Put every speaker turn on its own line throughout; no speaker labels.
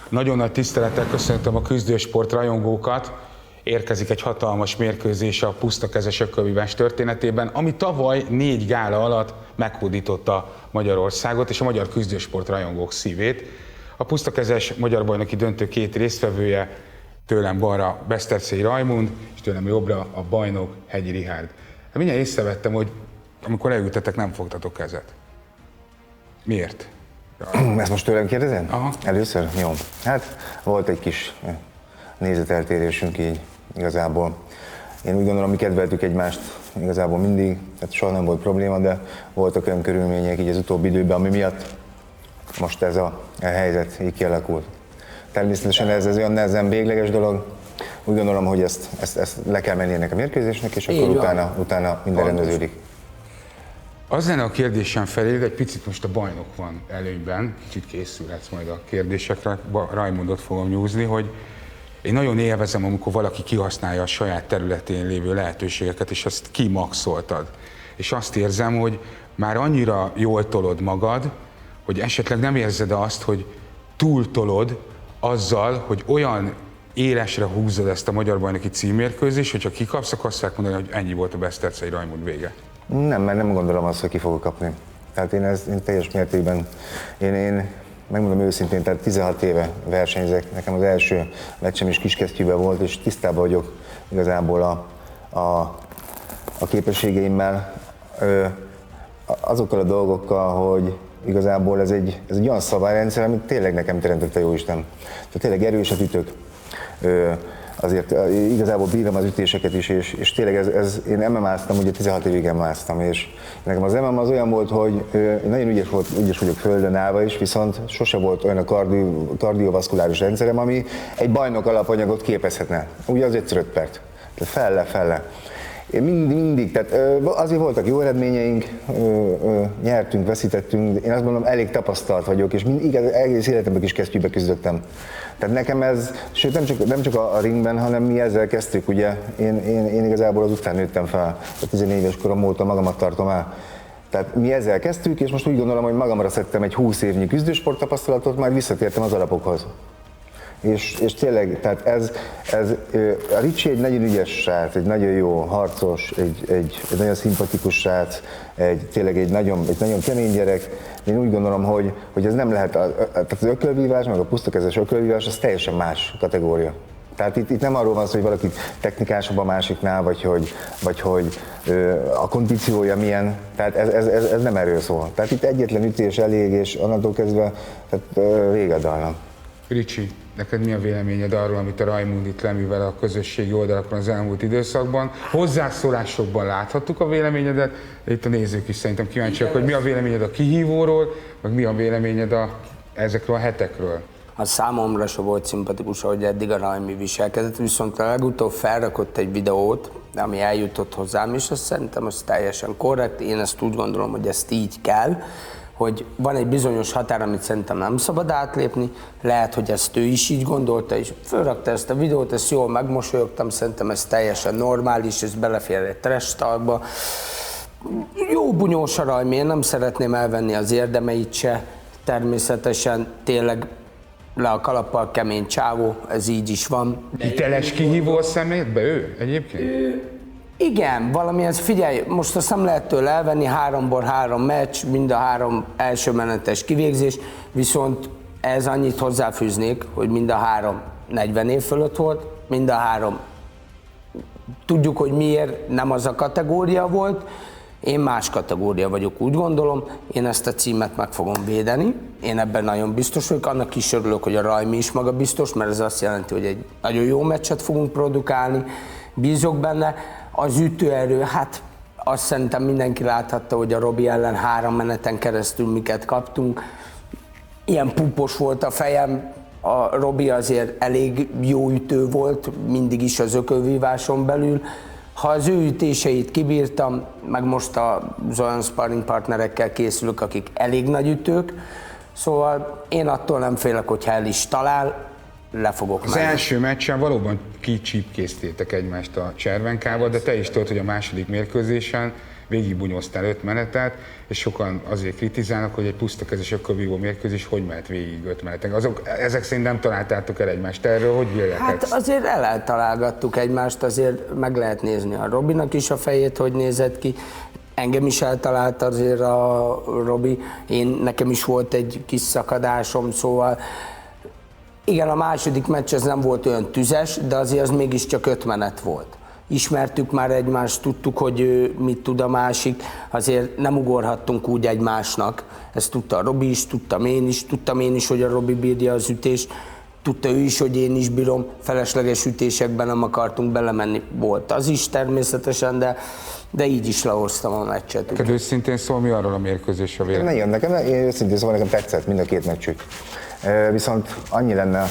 Nagyon nagy tisztelettel köszöntöm a küzdősport rajongókat. Érkezik egy hatalmas mérkőzés a pusztakezes ökölvívás történetében, ami tavaly 4 gála alatt meghódította Magyarországot és a magyar küzdősport rajongók szívét. A pusztakezes magyar bajnoki döntő 2 résztvevője, tőlem balra Beszterczei Rajmund, és tőlem jobbra a bajnok Hegyi Richárd. Mindjárt észrevettem, hogy amikor leültetek, nem fogtatok kezet. Miért?
Ezt most tőlem kérdezed?
Aha.
Először? Jó. Hát volt egy kis nézeteltérésünk így igazából. Én úgy gondolom, mi kedveltük egymást igazából mindig, tehát soha nem volt probléma, de voltak olyan körülmények így az utóbbi időben, ami miatt most ez a helyzet így kialakult. Természetesen ez olyan nehezen végleges dolog. Úgy gondolom, hogy ezt le kell menni ennek a mérkőzésnek, és akkor utána minden rendeződik.
Az lenne a kérdésem felé, de egy picit most a bajnok van előnyben, kicsit készülhetsz majd a kérdésekre, Rajmundot fogom nyúzni, hogy én nagyon élvezem, amikor valaki kihasználja a saját területén lévő lehetőségeket, és azt kimaxoltad. És azt érzem, hogy már annyira jól tolod magad, hogy esetleg nem érzed azt, hogy túltolod azzal, hogy olyan élesre húzod ezt a magyar bajnoki címmérkőzést, hogyha kikapsz, akkor azt fogják mondani, hogy ennyi volt a Beszterczei Rajmund vége.
Nem, mert nem gondolom azt, hogy ki fogok kapni. Tehát én teljes mértékben, én megmondom őszintén, tehát 16 éve versenyzek, nekem az első meccsem is kiskesztyűben volt, és tisztában vagyok igazából a képességeimmel, azokkal a dolgokkal, hogy igazából ez egy olyan szabályrendszer, amit tényleg nekem teremtette Jóisten. Tehát tényleg erőset ütök, azért igazából bírom az ütéseket is, és tényleg én MMA-ztam, ugye 16 évig MMA-ztam, és nekem az MMA az olyan volt, hogy nagyon ügyes vagyok földön állva is, viszont sose volt olyan a kardiovaszkuláris rendszerem, ami egy bajnok alapanyagot képezhetne. Ugye az 5x5 perc. Tehát felle. Én mindig, tehát azért voltak jó eredményeink, nyertünk, veszítettünk, én azt mondom, elég tapasztalt vagyok, és egész életemben kiskesztyűbe küzdöttem. Tehát nekem ez, sőt nem csak a ringben, hanem mi ezzel kezdtük, ugye, én igazából azután nőttem fel, a 14 éves korom óta magamat tartom el. Tehát mi ezzel kezdtük, és most úgy gondolom, hogy magamra szedtem egy 20 évnyi küzdősport tapasztalatot, majd visszatértem az alapokhoz. És tényleg, tehát a Ricsi egy nagyon ügyes srác, egy nagyon jó harcos, egy nagyon szimpatikus srác, tényleg egy nagyon kemény gyerek. Én úgy gondolom, hogy ez nem lehet, tehát az ökölvívás, meg a pusztakezes ökölvívás, az teljesen más kategória. Tehát itt nem arról van szó, hogy valaki technikásabb a másiknál, vagy hogy a kondíciója milyen, tehát ez nem erről szól. Tehát itt egyetlen ütés elég, és onnantól kezdve vége dalnak.
Ricsi, neked mi a véleményed arról, amit a Rajmund itt leművel a közösségi oldalakon az elmúlt időszakban? Hozzászólásokban láthattuk a véleményedet, de itt a nézők is szerintem kíváncsiak, hogy mi a véleményed a kihívóról, meg mi a véleményed ezekről a hetekről?
A számomra se volt szimpatikus, ahogy eddig a Rajmi viselkedett, viszont a legutóbb felrakott egy videót, ami eljutott hozzám, és azt szerintem az teljesen korrekt. Én ezt úgy gondolom, hogy ezt így kell, hogy van egy bizonyos határ, amit szerintem nem szabad átlépni, lehet, hogy ezt ő is így gondolta, és felrakta ezt a videót, ezt jól megmosolyogtam, szerintem ez teljesen normális, ez belefér egy trash talkba. Jó bunyós a Rajmi, én nem szeretném elvenni az érdemeit se, természetesen tényleg le a kalappal kemény csávó, ez így is van.
Hiteles kihívó a szemétbe ő egyébként?
Igen, valamihez figyelj, most azt nem lehet tőle elvenni, 3-ból 3 meccs, mind a 3 első menetes kivégzés, viszont ez annyit hozzáfűznék, hogy mind a 3 40 év fölött volt, mind a 3 tudjuk, hogy miért nem az a kategória volt, én más kategória vagyok, úgy gondolom, én ezt a címet meg fogom védeni, én ebben nagyon biztos vagyok, annak is örülök, hogy a Rajmi is maga biztos, mert ez azt jelenti, hogy egy nagyon jó meccset fogunk produkálni, bízok benne. Az ütőerő, hát azt szerintem mindenki láthatta, hogy a Robi ellen 3 meneten keresztül miket kaptunk. Ilyen pupos volt a fejem, a Robi azért elég jó ütő volt, mindig is az ökölvíváson belül. Ha az ő ütéseit kibírtam, meg most az olyan sparring partnerekkel készülök, akik elég nagy ütők, szóval én attól nem félek, hogyha el is talál, le fogok menni.
Az első meccsen valóban kicsípkéztétek egymást a Cservenkával, de te is tudod, hogy a második mérkőzésen végigbunyóztál 5 menetet, és sokan azért kritizálnak, hogy egy pusztakezes ökölvívó mérkőzés hogy mehet végig 5 meneten. Ezek szerint nem találtátok el egymást. Erről hogy vélekedsz?
Hát azért eltalálgattuk egymást, azért meg lehet nézni a Robinak is a fejét, hogy nézett ki. Engem is eltalált azért a Robi, nekem is volt egy kis szakadásom, szóval igen, a második meccs ez nem volt olyan tüzes, de azért az mégiscsak 5 menet volt. Ismertük már egymást, tudtuk, hogy ő mit tud a másik, azért nem ugorhattunk úgy egymásnak. Ezt tudta a Robi is, tudtam én is, hogy a Robi bírja az ütést, tudta ő is, hogy én is bírom, felesleges ütésekben nem akartunk belemenni. Volt az is természetesen, de így is lehoztam a meccset.
Neked őszintén szól, mi arról a mérkőzésről vélemény?
Nekem őszintén szóval nekem tetszett mind a 2 meccsük. Viszont annyi lenne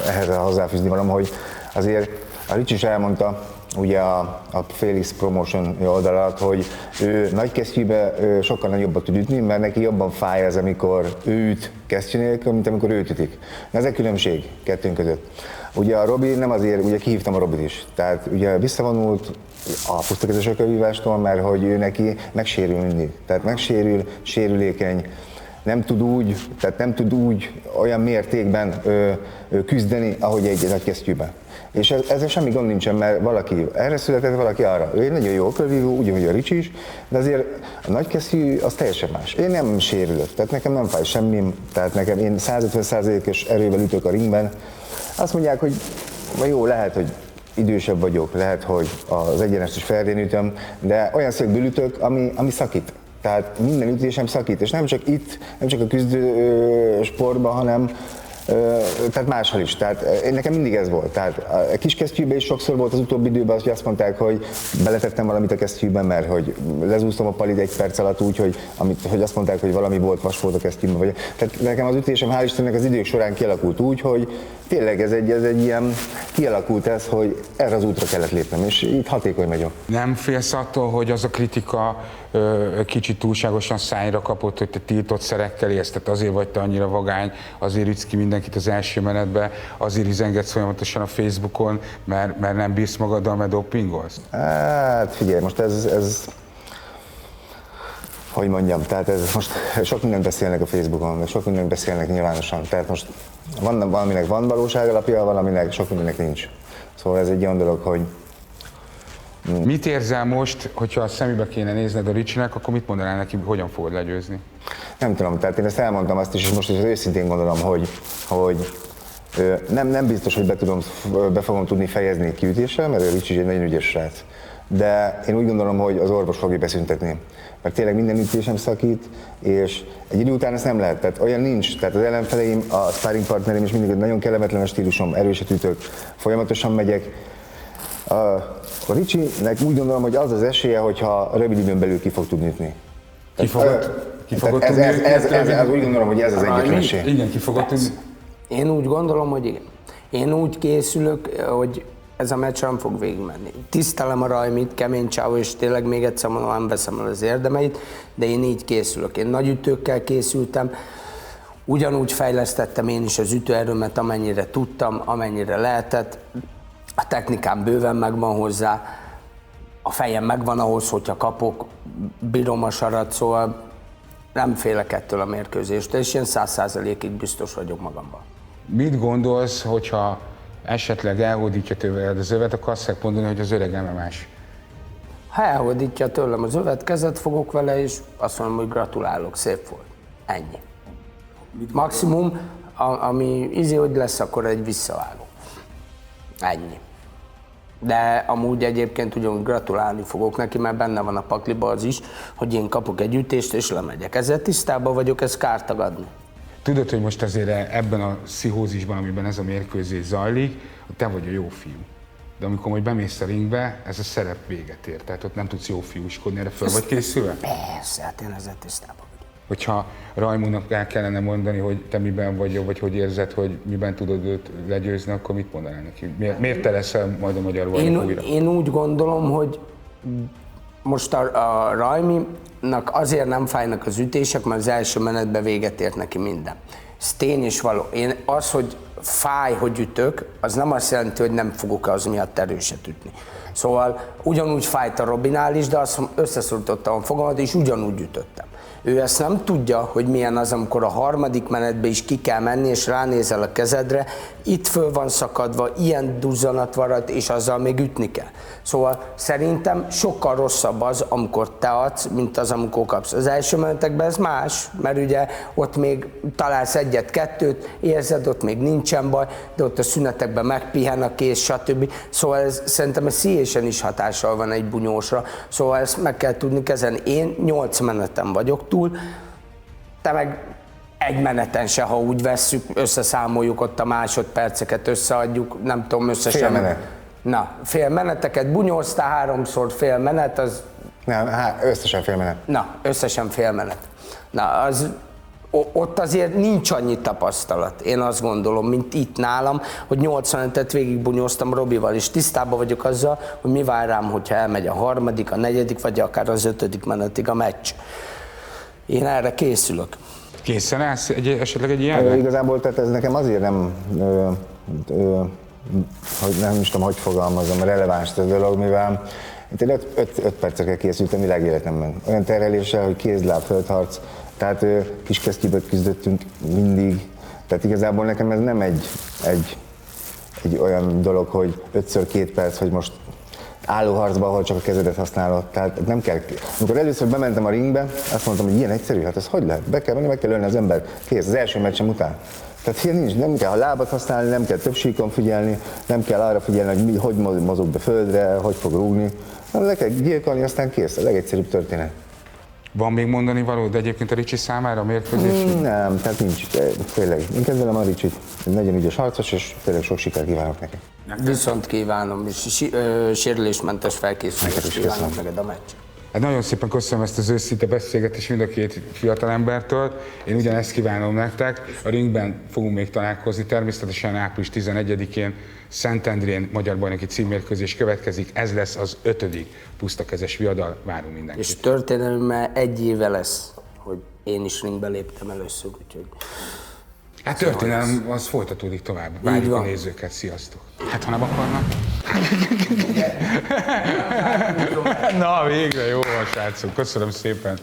ehhez a hozzáfűzni valam, hogy azért a Ricsi is elmondta, ugye a Felix Promotion oldal alatt, hogy ő nagy kesztyűbe sokkal nagyobbat tud ütni, mert neki jobban fáj az, amikor ő üt kesztyű nélkül, mint amikor őt ütik. Ez egy különbség kettőnk között. Ugye a Robi nem azért, ugye kihívtam a Robit is, tehát ugye visszavonult a pusztakezes ökölvívástól, mert hogy ő neki megsérül mindig, tehát megsérül, sérülékeny, nem tud úgy olyan mértékben küzdeni, ahogy egy nagy kesztyűben. És ezzel semmi gond nincsen, mert valaki erre született, valaki arra. Ő egy nagyon jó ökölvívó, ugyanúgy a Ricsi is, de azért a nagy kesztyű az teljesen más. Én nem sérülök, tehát nekem nem fáj semmim, tehát nekem én 150%-os erővel ütök a ringben. Azt mondják, hogy jó, lehet, hogy idősebb vagyok, lehet, hogy az egyenest is felrén ütöm, de olyan szögből ütök, ami szakít. Tehát minden ütésem szakít, és nem csak itt, nem csak a küzdő sportban, hanem tehát máshol is. Tehát nekem mindig ez volt. Tehát a kis kesztyűben is sokszor volt az utóbbi időben, hogy azt mondták, hogy beletettem valamit a kesztyűben, mert hogy lezúztam a palit 1 perc alatt úgy, hogy azt mondták, hogy valami volt, vas volt a kesztyűben. Vagy. Tehát nekem az ütésem hál' Istennek az idők során kialakult úgy, hogy tényleg ez egy ilyen, kialakult ez, hogy erre az útra kellett lépnem, és itt hatékony vagyok.
Nem félsz attól, hogy az a kritika kicsit túlságosan szájra kapott, hogy te tiltott szerekkel élsz, tehát azért vagy te annyira vagány, azért ütsz ki mindenkit az első menetbe, azért üzengetsz folyamatosan a Facebookon, mert nem bírsz magaddal, mert dopingolsz?
Hát figyelj, most ez hogy mondjam, tehát ez most sok mindent beszélnek a Facebookon, meg sok mindent beszélnek nyilvánosan, tehát most valaminek van valóság alapja, valaminek sok mindennek nincs. Szóval ez egy olyan dolog, hogy
Mit érzel most, hogyha a szemébe kéne nézned a Ricsinek, akkor mit mondanál neki, hogyan fogod legyőzni?
nem tudom, tehát én ezt elmondtam azt is, és most is őszintén gondolom, hogy nem biztos, hogy be fogom tudni fejezni kiütéssel, mert a Ricsi egy nagyon ügyes srác. De én úgy gondolom, hogy az orvos fogja beszüntetni. Mert tényleg minden ütésem szakít, és egy idő után ezt nem lehet. Tehát olyan nincs. Tehát az ellenfeleim, a sparring partnereim is mindig nagyon kellemetlen a stílusom, erőset ütök, folyamatosan megyek. A Ricsinek úgy gondolom, hogy az az esélye, hogyha rövid időn belül ki fog tudni ütni.
Ki fogod tudni
ez úgy gondolom, hogy ez az egyetlen esély.
Igen, ki fogod tudni.
Én úgy gondolom, hogy igen. Én úgy készülök, hogy ez a meccs nem fog végigmenni. Tisztelem a Rajmit, kemény csávó, és tényleg még egyszer mondom, nem veszem el az érdemeit, de én így készülök. Én nagy ütőkkel készültem, ugyanúgy fejlesztettem én is az ütőerőmet, amennyire tudtam, amennyire lehetett. A technikám bőven megvan hozzá, a fejem megvan ahhoz, hogyha kapok, bírom a sarat, szóval nem félek ettől a mérkőzéstől, és én 100%-ig biztos vagyok magamban.
Mit gondolsz, hogyha esetleg elhódítja tőled az övet, akkor azt fogják mondani, hogy az öreg MMA-s.
Ha elhódítja tőlem az övet, kezet fogok vele, és azt mondom, hogy gratulálok, szép volt. Ennyi. Maximum, ami hogy lesz, akkor egy visszavágó. Ennyi. De amúgy egyébként ugyanúgy gratulálni fogok neki, mert benne van a pakliba az is, hogy én kapok egy ütést és lemegyek. Ezzel tisztában vagyok, ez kár tagadni.
Tudod, hogy most azért ebben a pszichózisban, amiben ez a mérkőzés zajlik, te vagy a jó fiú. De amikor majd bemész a ringbe, ez a szerep véget ér. Tehát ott nem tudsz jó fiúskodni, erre föl vagy készülve?
Persze, hát én ezzel tisztában vagyok.
Hogyha Rajmónak el kellene mondani, hogy te miben vagy jobb, vagy hogy érzed, hogy miben tudod őt legyőzni, akkor mit mondanál neki? Miért te leszel majd a magyar bajnok újra?
Én úgy gondolom, hogy most a Rajminak azért nem fájnak az ütések, mert az első menetben véget ért neki minden. Ez tény és való. Az, hogy fáj, hogy ütök, az nem azt jelenti, hogy nem fogok az miatt erőset ütni. Szóval ugyanúgy fájt a Robinál is, de azt összeszorítottam a fogamat, és ugyanúgy ütöttem. Ő ezt nem tudja, hogy milyen az, amikor a harmadik menetbe is ki kell menni, és ránézel a kezedre, itt föl van szakadva, ilyen duzzanat van, és azzal még ütni kell. Szóval szerintem sokkal rosszabb az, amikor te adsz, mint az, amikor kapsz. Az első menetekben ez más, mert ugye ott még találsz egyet-kettőt, érzed, ott még nincsen baj, de ott a szünetekben megpihen a kéz, stb. Szóval szerintem ez szívésen is hatással van egy bunyósra, szóval ezt meg kell tudni kezelni. Én 8 meneten vagyok túl, te meg egy meneten se, ha úgy vesszük, összeszámoljuk ott a másodperceket, összeadjuk, nem tudom, összesen.
Fél menet.
Na, fél meneteket bunyóztál, 3-szor fél menet, az...
Nem, összesen fél menet.
Na, összesen fél menet. Na, ott azért nincs annyi tapasztalat, én azt gondolom, mint itt nálam, hogy 8 menetet végigbunyóztam Robival, és tisztában vagyok azzal, hogy mi vár rám, hogyha elmegy a harmadik, a negyedik, vagy akár az 5. menetig a meccs. Én erre készülök.
Készen állsz esetleg egy ilyenre?
Igazából tehát ez nekem azért nem, hogy nem is tudom, hogy fogalmazom, releváns ez a dolog, mivel én 5 percekre készültem világéletemben. Olyan terheléssel, hogy kézláb, földharc, tehát kiskesztyűből küzdöttünk mindig. Tehát igazából nekem ez nem egy olyan dolog, hogy 5x2 perc, hogy most állóharcban, ahol csak a kezedet használod. Tehát nem kell. Amikor először bementem a ringbe, azt mondtam, hogy ilyen egyszerű, hát ez hogy lehet? Be kell menni, meg kell ölni az ember. Kész, az első meccsem után. Tehát ilyen nincs, nem kell a lábat használni, nem kell több síkon figyelni, nem kell arra figyelni, hogy mozog be földre, hogy fog rúgni. Le kell gyilkolni, aztán kész, a legegyszerűbb történet.
Van még mondani való, de egyébként a Ricsi számára a mérkőzés?
Nem, tehát nincs, tényleg. Én kedvelem a Ricsit, egy nagyon ügyes harcos, és tényleg sok sikert kívánok neki.
Viszont kívánom, és sérülésmentes felkészülést kívánok neked a meccs.
Hát nagyon szépen köszönöm ezt az őszinte beszélgetést mind a két fiatalembertől. Én ugyanezt kívánom nektek. A ringben fogunk még találkozni, természetesen április 11-én Szentendrén magyar bajnoki címmérkőzés következik. Ez lesz az 5. pusztakezes viadal. Várunk mindenkit.
És történelmemmel 1 éve lesz, hogy én is ringbe léptem először, úgyhogy...
Hát történelem, az folytatódik tovább. Várjuk a nézőket, sziasztok! Hát ha nem akarnak? Na végre, jó van, srácok, köszönöm szépen!